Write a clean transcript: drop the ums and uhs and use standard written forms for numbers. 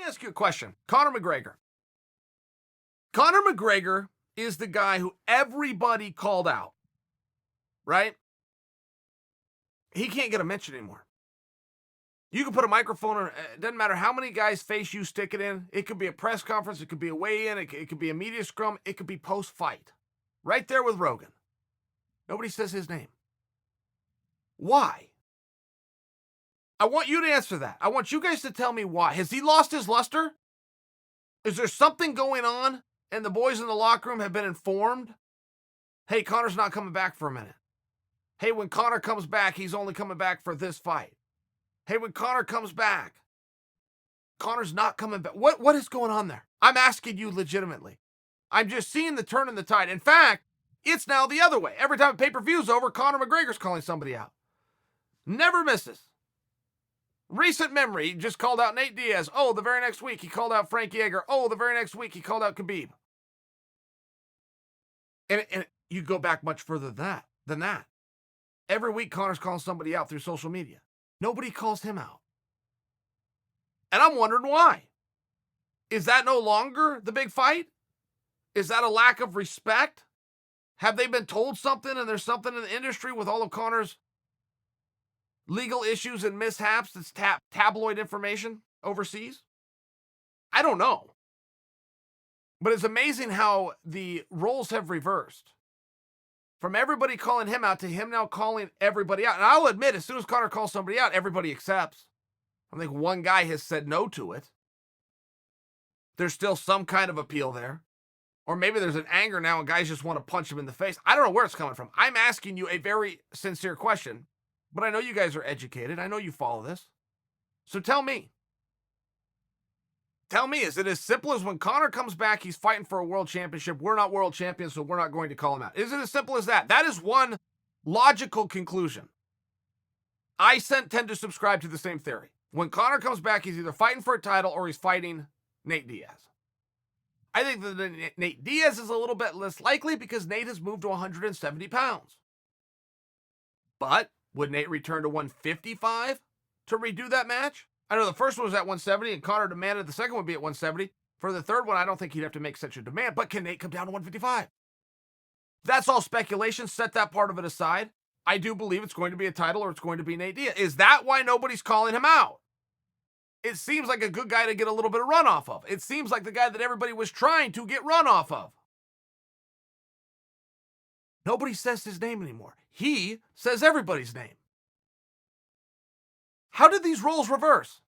ask you a question. Conor McGregor. Conor McGregor is the guy who everybody called out, right? He can't get a mention anymore. You can put a microphone on, it doesn't matter how many guys' face you stick it in. It could be a press conference. It could be a weigh-in. It could be a media scrum. It could be post-fight. Right there with Rogan. Nobody says his name. Why? I want you to answer that. I want you guys to tell me why. Has he lost his luster? Is there something going on and the boys in the locker room have been informed? Hey, Conor's not coming back for a minute. Hey, when Conor comes back, he's only coming back for this fight. Hey, when Conor comes back, Conor's not coming back. What is going on there? I'm asking you legitimately. I'm just seeing the turn in the tide. In fact, it's now the other way. Every time a pay-per-view's over, Conor McGregor's calling somebody out. Never misses. Recent memory, he just called out Nate Diaz. Oh, the very next week, he called out Frank Yeager. Oh, the very next week, he called out Khabib. And you go back much further than that. Every week, Conor's calling somebody out through social media. Nobody calls him out. And I'm wondering why. Is that no longer the big fight? Is that a lack of respect? Have they been told something and there's something in the industry with all of Conor's legal issues and mishaps that's tabloid information overseas? I don't know. But it's amazing how the roles have reversed. From everybody calling him out to him now calling everybody out. And I'll admit, as soon as Conor calls somebody out, everybody accepts. I think one guy has said no to it. There's still some kind of appeal there. Or maybe there's an anger now and guys just want to punch him in the face. I don't know where it's coming from. I'm asking you a very sincere question. But I know you guys are educated. I know you follow this. So tell me. Tell me, is it as simple as when Conor comes back, he's fighting for a world championship, we're not world champions, so we're not going to call him out? Is it as simple as that? That is one logical conclusion. I tend to subscribe to the same theory. When Conor comes back, he's either fighting for a title or he's fighting Nate Diaz. I think that Nate Diaz is a little bit less likely because Nate has moved to 170 pounds. But would Nate return to 155 to redo that match? I know the first one was at 170 and Conor demanded the second one be at 170. For the third one, I don't think he'd have to make such a demand, but can Nate come down to 155? That's all speculation. Set that part of it aside. I do believe it's going to be a title or it's going to be Nate Diaz. Is that why nobody's calling him out? It seems like a good guy to get a little bit of run off of. It seems like the guy that everybody was trying to get run off of. Nobody says his name anymore. He says everybody's name. How did these roles reverse?